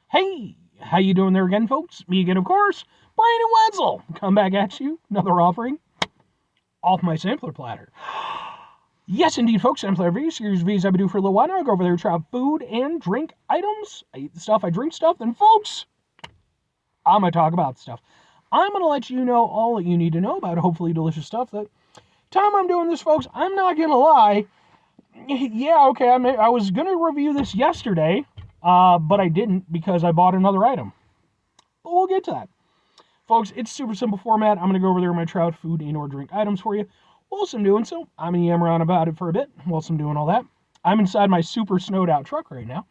Hey, how you doing there again, folks? Me again, of course, Brian and Wenzel. Come back at you, another offering off my sampler platter. Yes, indeed, folks, sampler V, series V's I've been doing for a little while now. I go over there, try food and drink items. I eat the stuff, I drink stuff, and folks, I'm going to talk about stuff. I'm going to let you know all that you need to know about hopefully delicious stuff. That time I'm doing this, folks, I'm not going to lie. Yeah, okay, I was going to review this yesterday, but I didn't because I bought another item. But we'll get to that. Folks, it's super simple format. I'm going to go over there with my trout, food, and or drink items for you. Whilst I'm doing so, I'm going to yammer on about it for a bit. Whilst I'm doing all that, I'm inside my super snowed out truck right now.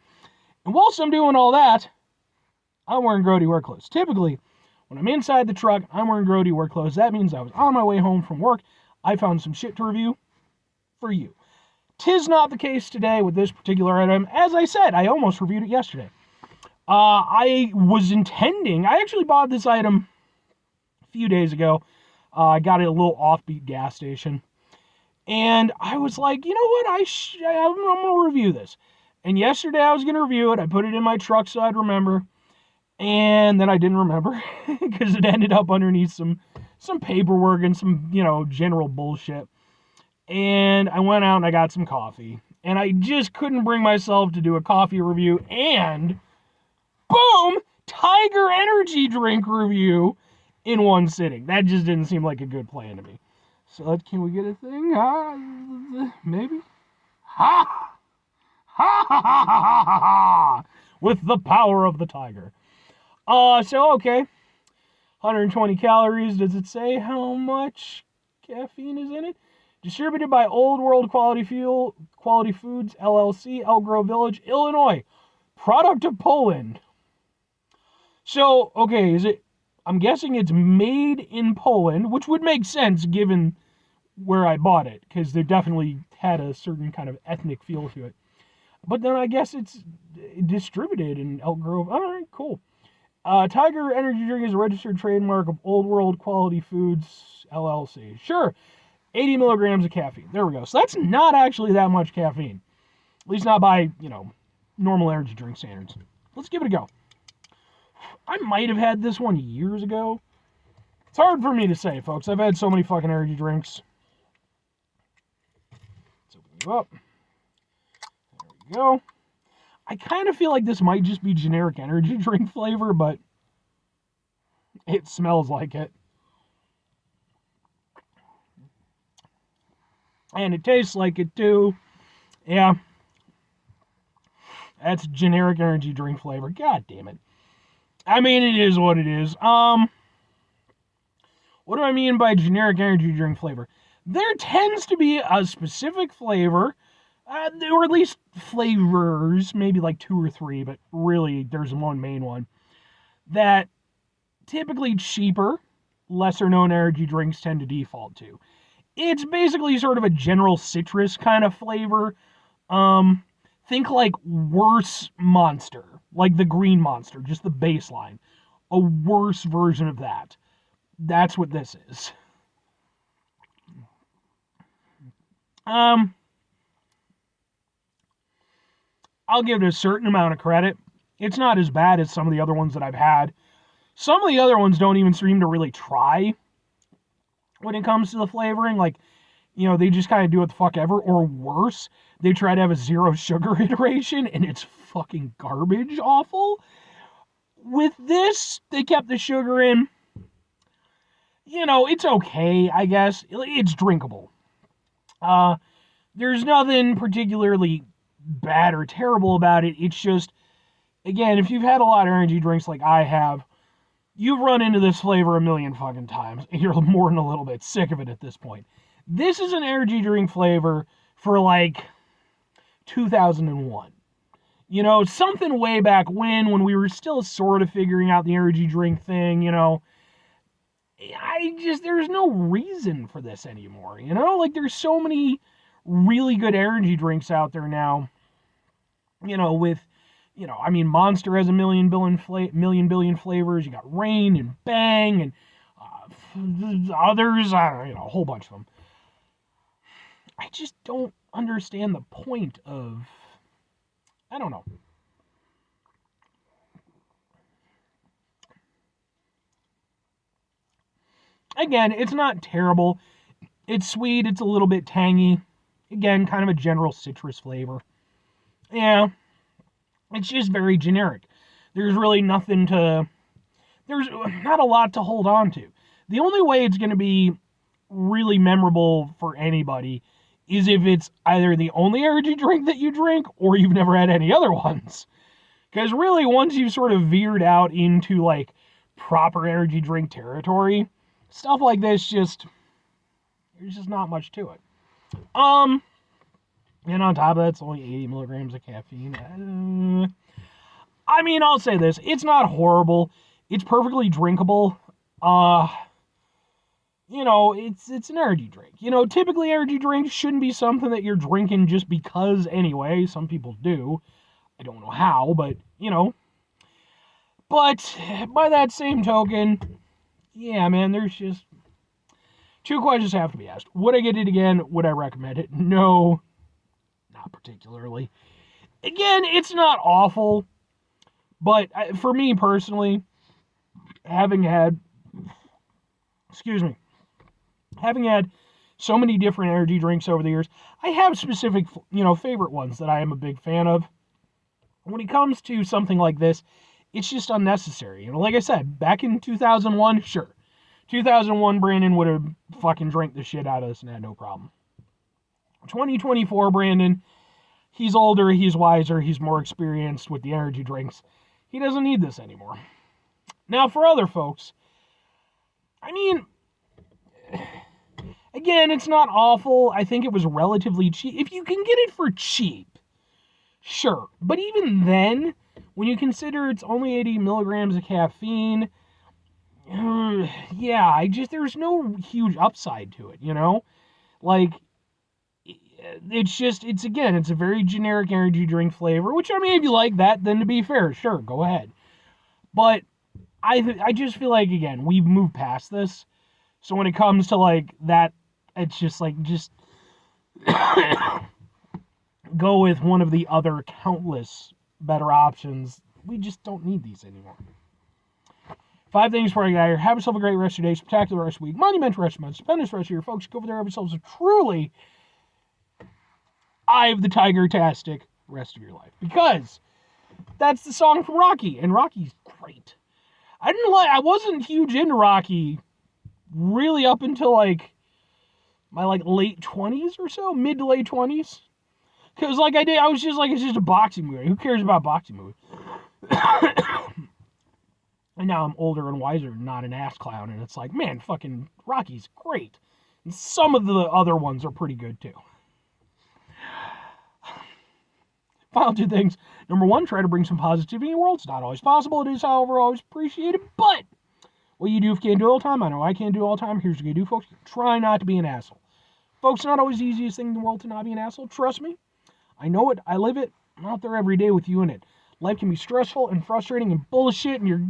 And whilst I'm doing all that, I'm wearing grody work clothes. Typically, when I'm inside the truck, I'm wearing grody work clothes. That means I was on my way home from work. I found some shit to review for you. 'Tis not the case today with this particular item. As I said, I almost reviewed it yesterday. I actually bought this item a few days ago. I got it at a little offbeat gas station. And I was like, you know what? I'm going to review this. And yesterday I was going to review it. I put it in my truck so I'd remember. And then I didn't remember because it ended up underneath some paperwork and some, general bullshit. And I went out and I got some coffee. And I just couldn't bring myself to do a coffee review. And boom, Tiger energy drink review in one sitting. That just didn't seem like a good plan to me. So can we get a thing? Maybe? Ha! Ha ha ha ha ha ha! With the power of the tiger. Okay. 120 calories. Does it say how much caffeine is in it? Distributed by Old World Quality Foods, LLC, Elk Grove Village, Illinois. Product of Poland. So, okay, I'm guessing it's made in Poland, which would make sense given where I bought it, because they definitely had a certain kind of ethnic feel to it. But then I guess it's distributed in Elk Grove. All right, cool. Tiger Energy Drink is a registered trademark of Old World Quality Foods, LLC. Sure, 80 milligrams of caffeine. There we go. So that's not actually that much caffeine. At least not by, normal energy drink standards. Let's give it a go. I might have had this one years ago. It's hard for me to say, folks. I've had so many fucking energy drinks. Let's open you up. There we go. I kind of feel like this might just be generic energy drink flavor, but it smells like it. And it tastes like it too. Yeah. That's generic energy drink flavor. God damn it. I mean, it is what it is. What do I mean by generic energy drink flavor? There tends to be a specific flavor, or at least flavors, maybe like 2 or 3, but really there's one main one, that typically cheaper, lesser known energy drinks tend to default to. It's basically sort of a general citrus kind of flavor. Think like worse Monster, like the green Monster, just the baseline. A worse version of that. That's what this is. I'll give it a certain amount of credit. It's not as bad as some of the other ones that I've had. Some of the other ones don't even seem to really try when it comes to the flavoring. Like, they just kind of do what the fuck ever. Or worse, they try to have a zero sugar iteration and it's fucking garbage awful. With this, they kept the sugar in. It's okay, I guess. It's drinkable. There's nothing particularly bad or terrible about it. It's just, again, if you've had a lot of energy drinks like I have, you've run into this flavor a million fucking times, and you're more than a little bit sick of it at this point. This is an energy drink flavor for like 2001. Something way back when we were still sort of figuring out the energy drink thing, there's no reason for this anymore, Like, there's so many really good energy drinks out there now, with, Monster has a million billion flavors. You got Rain and Bang and others, I don't know, a whole bunch of them. I just don't understand the point of, I don't know. Again, it's not terrible. It's sweet, it's a little bit tangy. Again, kind of a general citrus flavor. Yeah, it's just very generic. There's really nothing to, there's not a lot to hold on to. The only way it's going to be really memorable for anybody is if it's either the only energy drink that you drink or you've never had any other ones. Because really, once you've sort of veered out into like proper energy drink territory, stuff like this there's just not much to it. And on top of that, it's only 80 milligrams of caffeine. I mean, I'll say this: it's not horrible. It's perfectly drinkable. It's an energy drink. Typically energy drinks shouldn't be something that you're drinking just because anyway. Some people do. I don't know how, but, But, by that same token, yeah, man, there's just... two questions have to be asked. Would I get it again? Would I recommend it? No, not particularly. Again, it's not awful, but for me personally, having had so many different energy drinks over the years, I have specific, favorite ones that I am a big fan of. When it comes to something like this, it's just unnecessary. Like I said, back in 2001, sure. 2001, Brandon would have fucking drank the shit out of this and had no problem. 2024, Brandon, he's older, he's wiser, he's more experienced with the energy drinks. He doesn't need this anymore. Now, for other folks, I mean, again, it's not awful. I think it was relatively cheap. If you can get it for cheap, sure. But even then, when you consider it's only 80 milligrams of caffeine, there's no huge upside to it, Like, it's a very generic energy drink flavor, which, I mean, if you like that, then to be fair, sure, go ahead. But I just feel like, again, we've moved past this. So when it comes to, like, that, it's just go with one of the other countless better options. We just don't need these anymore. 5 things for you guys here. Have yourself a great rest of your day, spectacular rest of your week, monumental rest of your month, stupendous rest of your folks. Go over there, have yourselves a truly Eye of the Tiger-tastic rest of your life. Because that's the song from Rocky, and Rocky's great. I wasn't huge into Rocky really up until my late 20s or so, mid to late 20s. Because I was just it's just a boxing movie. Who cares about boxing movies? And now I'm older and wiser and not an ass clown, and it's like, man, fucking Rocky's great. And some of the other ones are pretty good too. Final 2 things. Number 1, try to bring some positivity in your world. It's not always possible. It is, however, always appreciated. But what you do if you can't do it all the time, I know I can't do it all the time. Here's what you do, folks. Try not to be an asshole. Folks, it's not always the easiest thing in the world to not be an asshole. Trust me. I know it. I live it. I'm out there every day with you in it. Life can be stressful and frustrating and bullshit, and your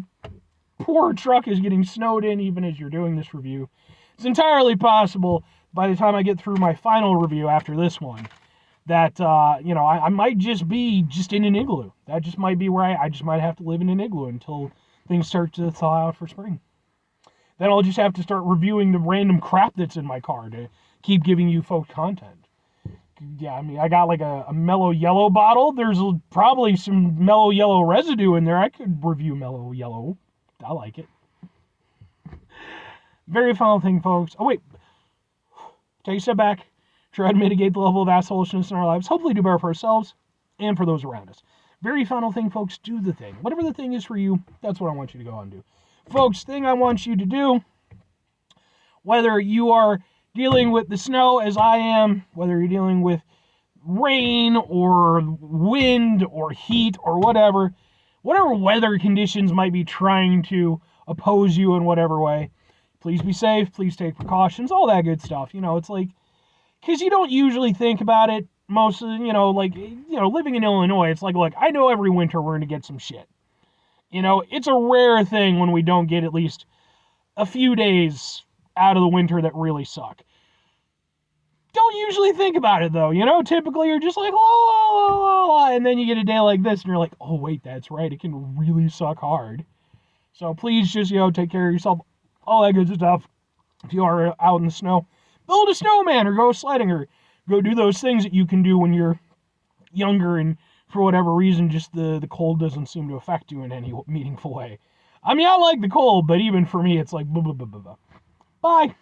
poor truck is getting snowed in even as you're doing this review. It's entirely possible by the time I get through my final review after this one that, I might just be in an igloo. That just might be where I just might have to live in an igloo until things start to thaw out for spring. Then I'll just have to start reviewing the random crap that's in my car to keep giving you folks content. Yeah, I mean, I got a Mellow Yellow bottle. There's probably some Mellow Yellow residue in there. I could review Mellow Yellow. I like it. Very final thing, folks. Oh, wait. Take a step back. Try to mitigate the level of assholishness in our lives. Hopefully do better for ourselves and for those around us. Very final thing, folks. Do the thing. Whatever the thing is for you, that's what I want you to go and do. Folks, thing I want you to do, whether you are dealing with the snow as I am, whether you're dealing with rain or wind or heat or whatever weather conditions might be trying to oppose you in whatever way, please be safe, please take precautions, all that good stuff. It's because you don't usually think about it most of, living in Illinois, it's look, I know every winter we're going to get some shit. It's a rare thing when we don't get at least a few days out of the winter that really suck. Don't usually think about it, though. Typically you're just like, la, la, la, and then you get a day like this, and you're like, oh, wait, that's right. It can really suck hard. So please just, take care of yourself. All that good stuff. if you are out in the snow, build a snowman or go sledding or go do those things that you can do when you're younger and for whatever reason just the cold doesn't seem to affect you in any meaningful way. I mean, I like the cold, but even for me, it's like, blah, blah, blah, blah, blah. Bye.